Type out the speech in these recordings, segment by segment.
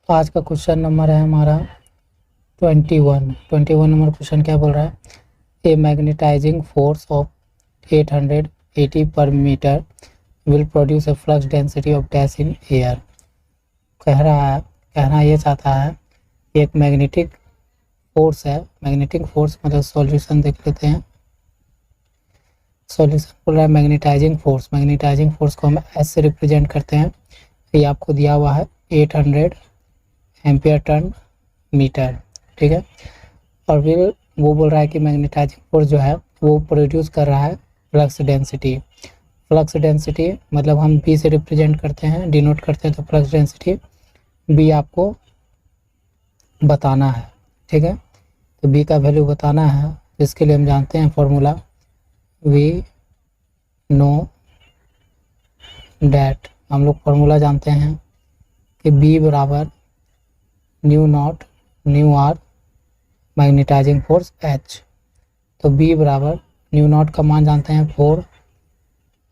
तो आज का क्वेश्चन नंबर है हमारा 21 नंबर क्वेश्चन क्या बोल रहा है, ए magnetising force of 880 per metre will produce a flux density of dash in air. कहना ये चाहता है कि एक मैग्नेटिक फोर्स है, मैग्नेटिक फोर्स मतलब सॉल्यूशन देख लेते हैं। सॉल्यूशन बोल रहा है मैग्नेटाइजिंग फोर्स को हम एस से रिप्रेजेंट करते हैं। ये आपको दिया हुआ है 800 एम्पियर टर्न मीटर, ठीक है। और फिर वो बोल रहा है कि मैग्नेटाइजिंग फोर्स जो है वो प्रोड्यूस कर रहा है फ्लक्स डेंसिटी मतलब हम बी से रिप्रेजेंट करते हैं, डिनोट करते हैं, तो फ्लक्स डेंसिटी बी आपको बताना है, ठीक है। तो बी का वैल्यू बताना है, इसके लिए हम जानते हैं फॉर्मूला वी नो डैट, हम लोग फॉर्मूला जानते हैं कि बी बराबर mu naught mu R magnetising force H. तो बी बराबर न्यू नॉट का मान जानते हैं 4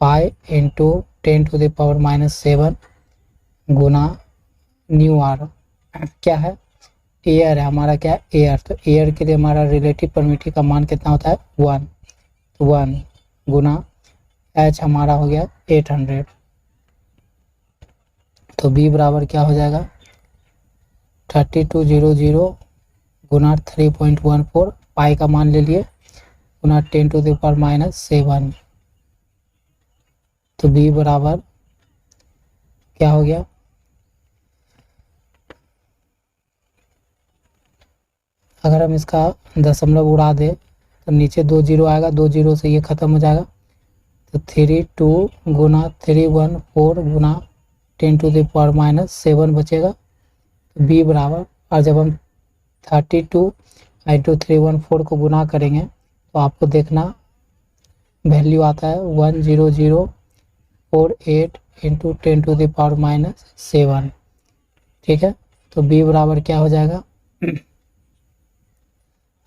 पाई इंटू 10⁻⁻7 गुना न्यू आर क्या है, एयर है हमारा, क्या एयर। तो एयर के लिए हमारा रिलेटिव परमिटिविटी का मान कितना होता है 1, तो 1 गुना एच हमारा हो गया 800। तो बी बराबर क्या हो जाएगा 3200 गुना 3.14 पाई का मान ले लिए गुना 10⁻⁻7। तो बी बराबर क्या हो गया, अगर हम इसका दशमलव उड़ा दे तो नीचे 2 जीरो आएगा, 2 जीरो से ये खत्म हो जाएगा। तो 32 गुना 314 गुना 10⁻⁻7 बचेगा। तो बी बराबर, और जब हम 32 इंटू 314 को गुना करेंगे तो आपको देखना वैल्यू आता है 10048 इंटू 10⁻⁻7, ठीक है। तो बी बराबर क्या हो जाएगा,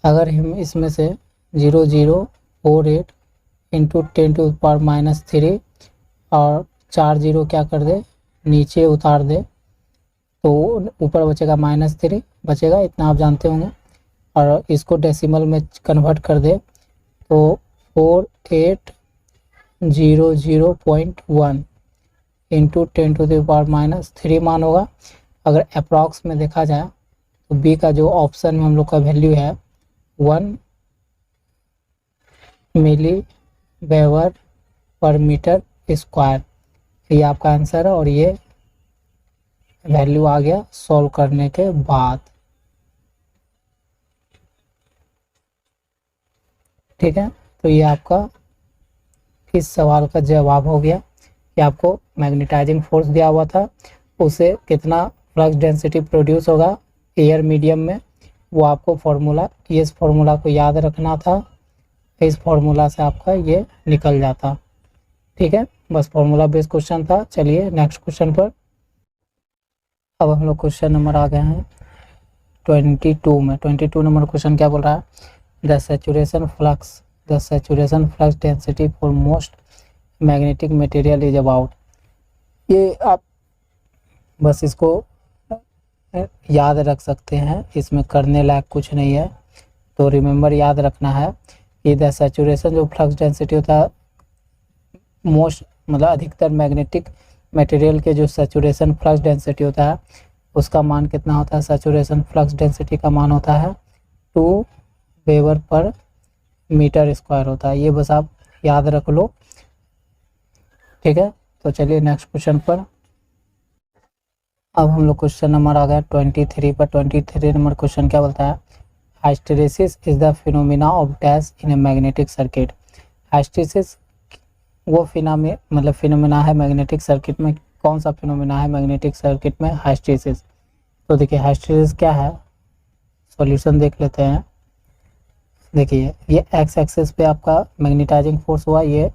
अगर हम इसमें से 0048 इंटू 10⁻³ और 4 जीरो क्या कर दे नीचे उतार दे तो ऊपर बचेगा -3 बचेगा, इतना आप जानते होंगे। और इसको डेसिमल में कन्वर्ट कर दे तो 4800.1 इंटू 10⁻³ मान होगा। अगर अप्रॉक्स में देखा जाए तो बी का जो ऑप्शन में हम लोग का वैल्यू है 1 मिली वेबर पर मीटर स्क्वायर, ये आपका आंसर है। और ये वैल्यू आ गया सॉल्व करने के बाद, ठीक है। तो ये आपका इस सवाल का जवाब हो गया कि आपको मैग्नेटाइजिंग फोर्स दिया हुआ था, उसे कितना फ्लक्स डेंसिटी प्रोड्यूस होगा एयर मीडियम में, वो आपको फॉर्मूला, इस फॉर्मूला को याद रखना था। इस फॉर्मूला से आपका ये निकल जाता, ठीक है। बस फॉर्मूला बेस्ड क्वेश्चन था। चलिए नेक्स्ट क्वेश्चन पर। अब हम लोग क्वेश्चन नंबर आ गए हैं 22 में। 22 नंबर क्वेश्चन क्या बोल रहा है, the saturation flux density for most magnetic material is about. ये आप बस इसको याद रख सकते हैं, इसमें करने लायक कुछ नहीं है, तो रिमेंबर याद रखना है कि द सैचुरेशन जो फ्लक्स डेंसिटी होता है मोस्ट मतलब अधिकतर मैग्नेटिक मटेरियल के जो सैचुरेशन फ्लक्स डेंसिटी होता है उसका मान कितना होता है, सैचुरेशन फ्लक्स डेंसिटी का मान होता है 2 वेबर पर मीटर स्क्वायर होता है। ये बस आप याद रख लो, ठीक है। तो चलिए नेक्स्ट क्वेश्चन पर। अब हम लोग क्वेश्चन नंबर आ गया 23 पर। 23 नंबर क्वेश्चन क्या बोलता है, hysteresis is the phenomena of dash in a magnetic circuit. Hysteresis वो फिनोमिना है मैग्नेटिक सर्किट में। कौन सा फिनोमिना है मैग्नेटिक सर्किट में, हाइस्टेरेसिस। तो देखिए हाइस्टेरेसिस क्या है, सॉल्यूशन देख लेते हैं। देखिए ये एक्स एक्सिस पे आपका मैग्नेटाइजिंग फोर्स हुआ ये,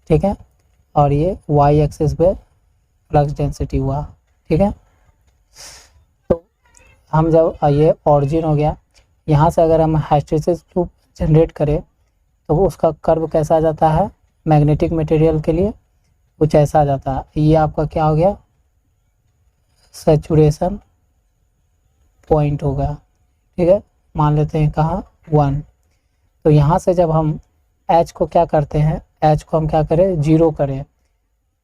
ठीक है, और ये वाई एक्सिस पे फ्लक्स डेंसिटी हुआ, ठीक है। तो हम जब ये ऑरिजिन हो गया, यहाँ से अगर हम हिस्टैरिसीस लूप जनरेट करें तो उसका कर्व कैसा आ जाता है, मैग्नेटिक मटेरियल के लिए कुछ ऐसा आ जाता है। ये आपका क्या हो गया, सैचुरेशन पॉइंट होगा, ठीक है, मान लेते हैं कहाँ 1। तो यहाँ से जब हम h को क्या करते हैं, h को हम क्या करें, 0 करें,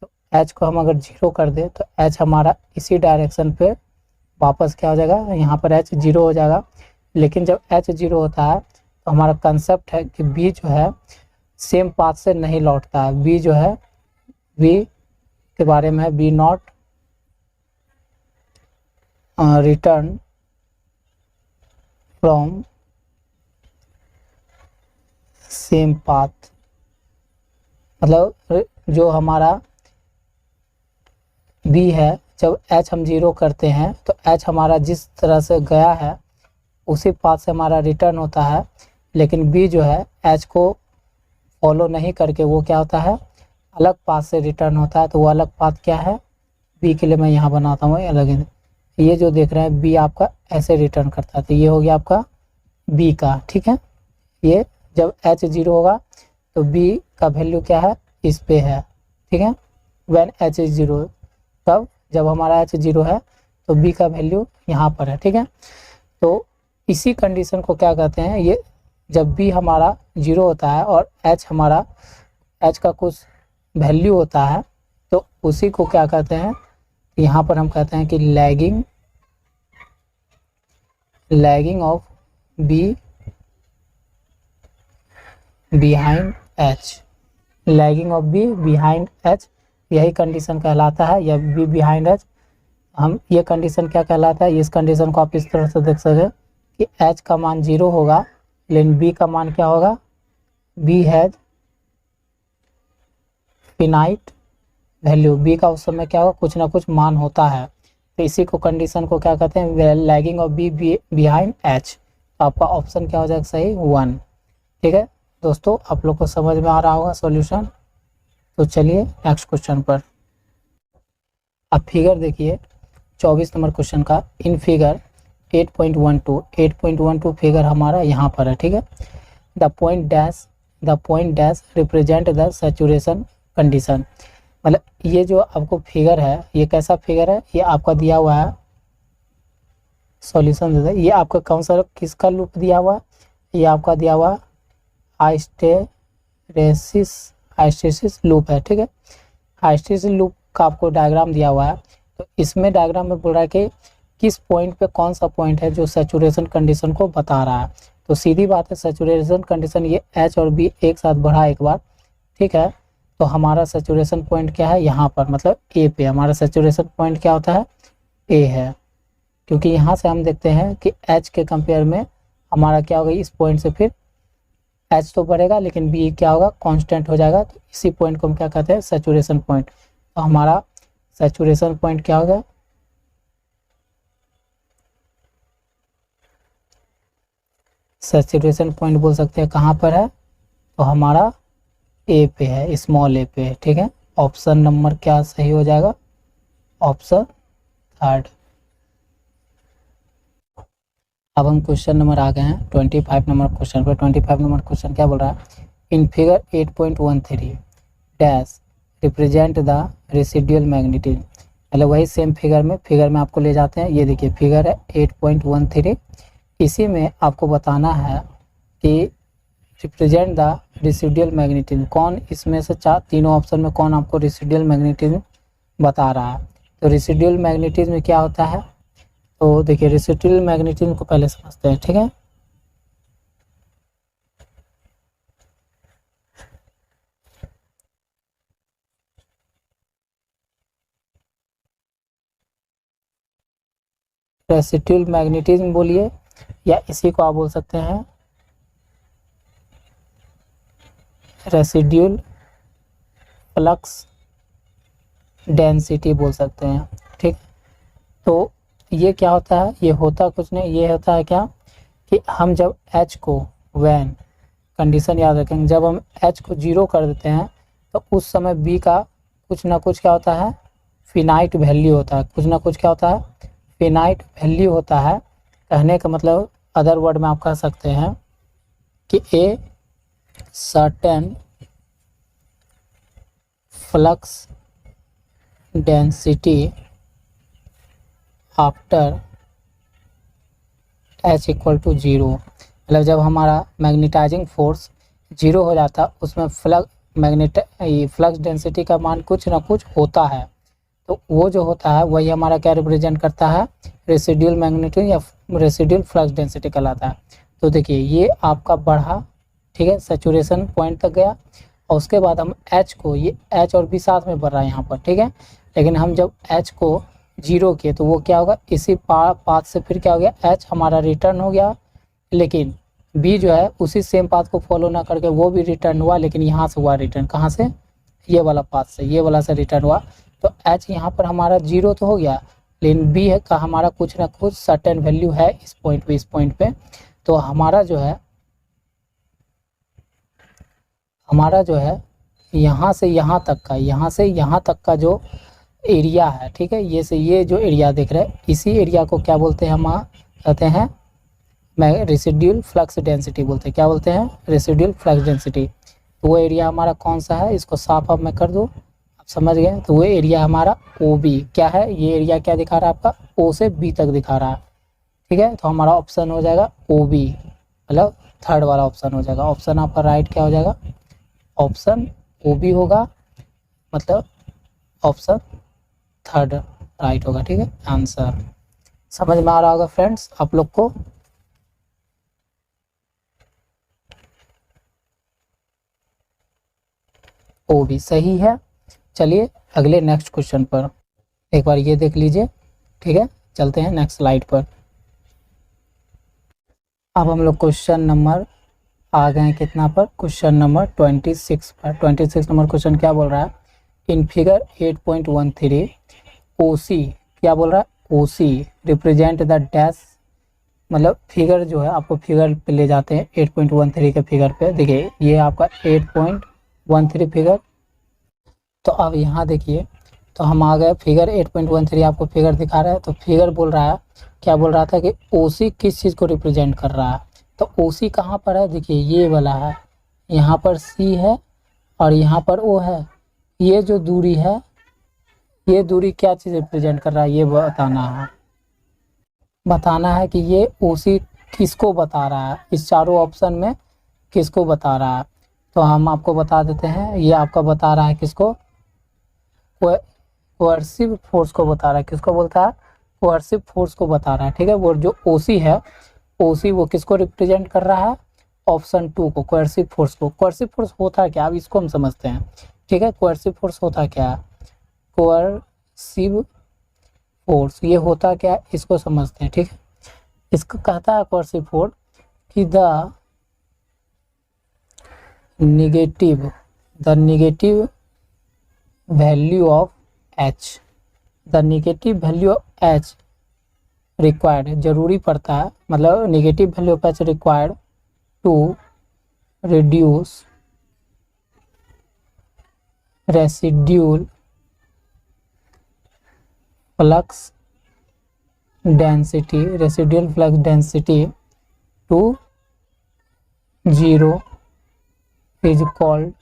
तो h को हम अगर 0 कर दें तो h हमारा इसी डायरेक्शन पे वापस क्या हो जाएगा, यहाँ पर h 0 हो जाएगा। लेकिन जब h 0 होता है तो हमारा कंसेप्ट है कि b जो है सेम पाथ से नहीं लौटता है। b जो है, b के बारे में है, B not return from same path. मतलब जो हमारा b है, जब h हम 0 करते हैं तो h हमारा जिस तरह से गया है उसी पाथ से हमारा रिटर्न होता है। लेकिन b जो है h को फॉलो नहीं करके वो क्या होता है, अलग पाथ से रिटर्न होता है। तो वो अलग पाथ क्या है, b के लिए मैं यहाँ बनाता हूँ अलग। ये जो देख रहे हैं b आपका ऐसे रिटर्न करता है, तो ये हो गया आपका b का, ठीक है। ये जब h 0 होगा तो b का वैल्यू क्या है, इस पे है, ठीक है। व्हेन h इज 0, तब जब हमारा h 0 है तो b का वैल्यू यहाँ पर है, ठीक है। तो इसी कंडीशन को क्या कहते हैं, ये जब b हमारा 0 होता है और h हमारा, h का कुछ वैल्यू होता है, तो उसी को क्या कहते हैं, यहाँ पर हम कहते हैं कि lagging of b behind h, lagging of b behind h, यही कंडीशन कहलाता है, या b बिहाइंड h। हम ये कंडीशन क्या कहलाता है, इस कंडीशन को आप इस तरह से देख सकते हैं कि h का मान 0 होगा, लेकिन b का मान क्या होगा, b has finite value, b का उस समय क्या होगा, कुछ ना कुछ मान होता है। तो इसी को कंडीशन को क्या कहते हैं, lagging of b behind h। तो आपका ऑप्शन क्या हो जाएगा सही, 1, ठीक है। दोस्तों आप लोग को समझ में आ रहा होगा सॉल्यूशन। तो चलिए नेक्स्ट क्वेश्चन पर। अब फिगर देखिए 24 नंबर क्वेश्चन का। इन फिगर 8.12 फिगर हमारा यहाँ पर है, ठीक है। The point dash represent the saturation condition. मतलब ये जो आपको फिगर है, ये कैसा फिगर है, ये आपका दिया हुआ है, सॉल्यूशन दे दे। ये आपका कौन सा, किसका लूप दिया हुआ है, ये आपका दिया हुआ हाइस्टेरेसिस लूप है, ठीक है। हाइस्टेरेसिस लूप का आपको डायग्राम दिया हुआ है। तो इसमें डायग्राम में बोल रहा है कि किस पॉइंट पे कौन सा पॉइंट है जो सैचुरेशन कंडीशन को बता रहा है। तो सीधी बात है, सैचुरेशन कंडीशन ये h और b एक साथ बढ़ा एक बार, ठीक है। तो हमारा सैचुरेशन पॉइंट क्या है, यहाँ पर, मतलब ए पे हमारा सैचुरेशन पॉइंट क्या होता है, ए है। क्योंकि यहाँ से हम देखते हैं कि h के कंपेयर में हमारा क्या होगा, इस पॉइंट से फिर h तो बढ़ेगा लेकिन b क्या होगा, कांस्टेंट हो जाएगा। तो इसी पॉइंट को हम क्या कहते हैं, सैचुरेशन पॉइंट। तो हमारा सैचुरेशन पॉइंट क्या होगा, सैचुरेशन पॉइंट बोल सकते हैं कहाँ पर है, तो हमारा ए पे है, स्मॉल ए पे है, ठीक है। ऑप्शन नंबर क्या सही हो जाएगा, ऑप्शन 3। अब हम क्वेश्चन नंबर आ गए हैं 25 नंबर क्वेश्चन पर। 25 नंबर क्वेश्चन क्या बोल रहा है, in figure 8.13 dash represent the residual magnetism. मतलब वही सेम फिगर में आपको ले जाते हैं। ये देखिए फिगर है 8.13, इसी में आपको बताना है कि रिप्रेजेंट द रेसिडुअल मैग्नेटिज्म, कौन इसमें से तीनों ऑप्शन में कौन आपको रेसिडुअल मैग्नेटिज्म बता रहा है। तो रेसिडुअल मैग्नेटिज्म क्या होता है, तो देखिए रेसिडुअल मैग्नेटिज्म को पहले समझते हैं, ठीक है। रेसिडुअल मैग्नेटिज्म बोलिए, या इसी को आप बोल सकते हैं रेसिडुअल फ्लक्स डेंसिटी बोल सकते हैं, ठीक। तो ये क्या होता है, ये होता कुछ नहीं, ये होता है क्या कि हम जब h को, वैन कंडीशन याद रखेंगे, जब हम h को 0 कर देते हैं तो उस समय b का कुछ ना कुछ क्या होता है, फिनाइट वैल्यू होता है। कुछ ना कुछ क्या होता है, फिनाइट वैल्यू होता है। कहने का मतलब अदर वर्ड में आप कह सकते हैं कि a certain flux density after H equal to 0, मतलब जब हमारा मैग्नेटाइजिंग फोर्स 0 हो जाता उसमें फ्लक्स डेंसिटी का मान कुछ ना कुछ होता है, तो वो जो होता है वही हमारा क्या रिप्रेजेंट करता है, रेसिडुअल मैग्नेटिक या रेसिडुअल फ्लक्स डेंसिटी कहलाता है। तो देखिए ये आपका बढ़ा, ठीक है, सैचुरेशन पॉइंट तक गया, और उसके बाद हम H को, ये H और B साथ में बढ़ रहा है यहाँ पर, ठीक है, लेकिन हम जब H को 0 किए तो वो क्या होगा, इसी पाथ से फिर क्या हो गया, H हमारा रिटर्न हो गया, लेकिन B जो है उसी सेम पाथ को फॉलो ना करके वो भी रिटर्न हुआ, लेकिन यहाँ से हुआ रिटर्न, कहाँ से, ये वाला पाथ से, ये वाला से रिटर्न हुआ। तो H यहाँ पर हमारा 0 तो हो गया, लेकिन B का हमारा कुछ ना कुछ सर्टेन वैल्यू है इस पॉइंट पे, इस पॉइंट पे। तो हमारा जो है यहाँ से यहाँ तक का, यहाँ से यहाँ तक का जो एरिया है, ठीक है, ये से ये जो एरिया दिख रहा है, इसी एरिया को क्या बोलते हैं, हम कहते हैं रेसिडुअल फ्लक्स डेंसिटी बोलते हैं। क्या बोलते हैं, रेसिडुअल फ्लक्स डेंसिटी। तो वो एरिया हमारा कौन सा है, इसको साफ अब मैं कर दूँ, आप समझ गए। तो वो एरिया हमारा OB क्या है, ये एरिया क्या दिखा रहा है आपका, O से B तक दिखा रहा है, ठीक है। तो हमारा ऑप्शन हो जाएगा OB, मतलब थर्ड वाला ऑप्शन हो जाएगा। ऑप्शन आपका राइट क्या हो जाएगा, ऑप्शन OB होगा, मतलब ऑप्शन थर्ड राइट होगा, ठीक है, आंसर। समझ में आ रहा होगा फ्रेंड्स आप लोग को। OB सही है। चलिए अगले नेक्स्ट क्वेश्चन पर एक बार ये देख लीजिए, ठीक है, चलते हैं नेक्स्ट स्लाइड पर। अब हम लोग क्वेश्चन नंबर आ गए हैं कितना पर, क्वेश्चन नंबर 26 पर। 26 नंबर क्वेश्चन क्या बोल रहा है, इन फिगर 8.13 OC क्या बोल रहा है, OC रिप्रेजेंट द डैश, मतलब फिगर जो है आपको फिगर पे ले जाते हैं 8.13 के फिगर पे। देखिए ये आपका 8.13 फिगर, तो अब यहाँ देखिए, तो हम आ गए फिगर 8.13 आपको फिगर दिखा रहा है। तो फिगर बोल रहा है, क्या बोल रहा था कि OC किस चीज़ को रिप्रेजेंट कर रहा है। तो OC कहाँ पर है, देखिए ये वाला है, यहाँ पर C है और यहाँ पर O है। ये जो दूरी है, ये दूरी क्या चीज़ रिप्रेजेंट कर रहा है, ये बताना है कि ये OC किसको बता रहा है, इस चारों ऑप्शन में किसको बता रहा है। तो हम आपको बता देते हैं, ये आपका बता रहा है किसको, कोअर्सिव फोर्स को बता रहा है। किसको बोलता है, कोअर्सिव फोर्स को बता रहा है, ठीक है। वो जो OC है, OC वो किसको रिप्रेजेंट कर रहा है, ऑप्शन 2 को, कोअर्सिव फोर्स को। कोअर्सिव फोर्स होता है क्या, अब इसको हम समझते हैं, ठीक है। कोअर्सिव फोर्स होता क्या है, कोअर्सिव फोर्स ये होता क्या है, इसको समझते हैं, ठीक है। इसको कहता है कोअर्सिव फोर्स कि the negative value of H, the negative value of H required, जरूरी पड़ता है, मतलब negative value of H required to reduce residual flux density, residual flux density to 0 is called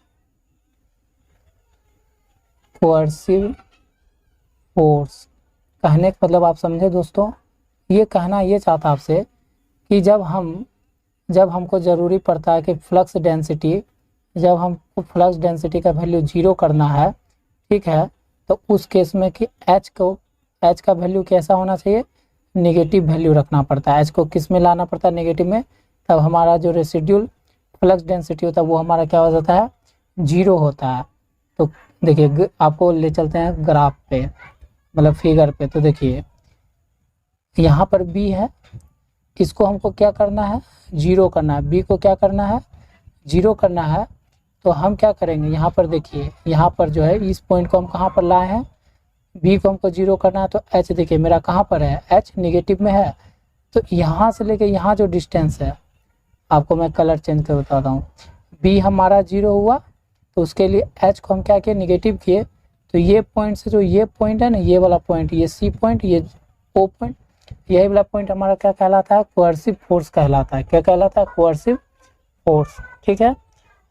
coercive force. कहने का मतलब आप समझे दोस्तों, ये कहना ये चाहता आपसे कि जब हमको ज़रूरी पड़ता है कि फ्लक्स डेंसिटी, जब हमको फ्लक्स डेंसिटी का वैल्यू 0 करना है, ठीक है, तो उस केस में कि H का वैल्यू कैसा होना चाहिए, नेगेटिव वैल्यू रखना पड़ता है। H को किस में लाना पड़ता है, नेगेटिव में, तब हमारा जो रेसिड्यूल फ्लक्स डेंसिटी होता है वो हमारा क्या हो जाता है, 0 होता है। तो देखिए आपको ले चलते हैं ग्राफ पे, मतलब फिगर पे। तो देखिए यहाँ पर B है, इसको हमको क्या करना है, 0 करना है। B को क्या करना है, 0 करना है। तो हम क्या करेंगे, यहाँ पर देखिए, यहाँ पर जो है इस पॉइंट को हम कहाँ पर लाए हैं, B को हमको 0 करना है। तो H देखिए मेरा कहाँ पर है, H नेगेटिव में है। तो यहाँ से लेके यहाँ जो डिस्टेंस है, आपको मैं कलर चेंज कर बताता हूँ। B हमारा 0 हुआ, तो उसके लिए H को हम क्या किए, नेगेटिव किए। तो ये पॉइंट से जो ये पॉइंट है ना, ये वाला पॉइंट, ये C पॉइंट, ये O पॉइंट, यही वाला पॉइंट हमारा क्या कहलाता है, कोअर्सिव फोर्स कहलाता है। क्या कहलाता है, कोअर्सिव फोर्स, ठीक है।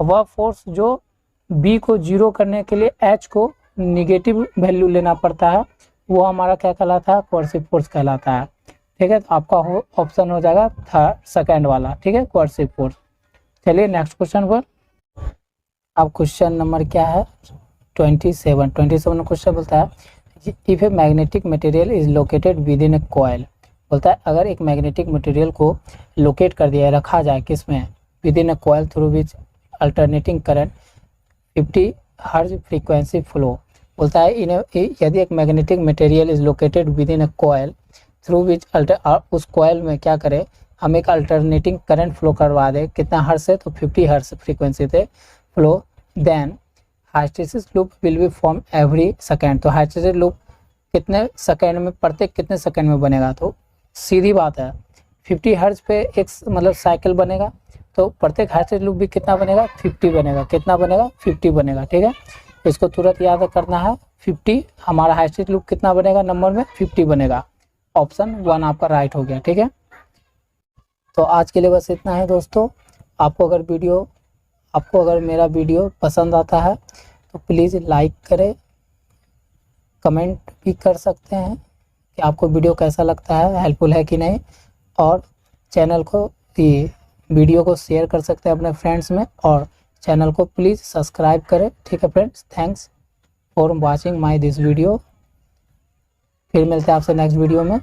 वह फोर्स जो B को 0 करने के लिए H को निगेटिव वैल्यू लेना पड़ता है, वो हमारा क्या कहलाता है, कोअर्सिव फोर्स कहलाता है। ठीक है, तो आपका ऑप्शन हो जाएगा थर्ड सेकेंड वाला, ठीक है, कोर्सिव फोर्स। चलिए नेक्स्ट क्वेश्चन पर। अब क्वेश्चन नंबर क्या है 27 क्वेश्चन बोलता है if a magnetic material is located with in A coil, बोलता है अगर एक मैग्नेटिक मटेरियल को लोकेट कर दिया रखा जाए किसमें, with in A coil through which alternating current 50 hertz frequency flow, बोलता है यदि एक magnetic material is located with in A coil through which उस कॉइल में क्या करे, हम एक अल्टरनेटिंग करंट फ्लो करवा दे, कितना हर्ट्ज से, तो 50 हर्ट्ज फ्रीक्वेंसी से flow, then hysteresis loop will be form every second, तो हाइस्टेरिसिस लूप कितने सेकेंड में, प्रत्येक कितने सेकेंड में बनेगा, तो सीधी बात है 50 हर्ट्ज पे एक मतलब साइकिल बनेगा, तो प्रत्येक हाइस्टेरिसिस लूप भी कितना बनेगा, 50 बनेगा, कितना बनेगा, 50 बनेगा, ठीक है। इसको तुरंत याद करना है, 50 हमारा हाइस्टेरिसिस लूप कितना बनेगा, नंबर में 50 बनेगा, ऑप्शन 1 आपका राइट हो गया, ठीक है। तो आज के लिए बस इतना है दोस्तों। आपको अगर मेरा वीडियो पसंद आता है तो प्लीज़ लाइक करें, कमेंट भी कर सकते हैं कि आपको वीडियो कैसा लगता है, हेल्पफुल है कि नहीं, और चैनल को वीडियो को शेयर कर सकते हैं अपने फ्रेंड्स में, और चैनल को प्लीज़ सब्सक्राइब करें, ठीक है friends. Thanks for watching my this video. फिर मिलते हैं आपसे नेक्स्ट वीडियो में।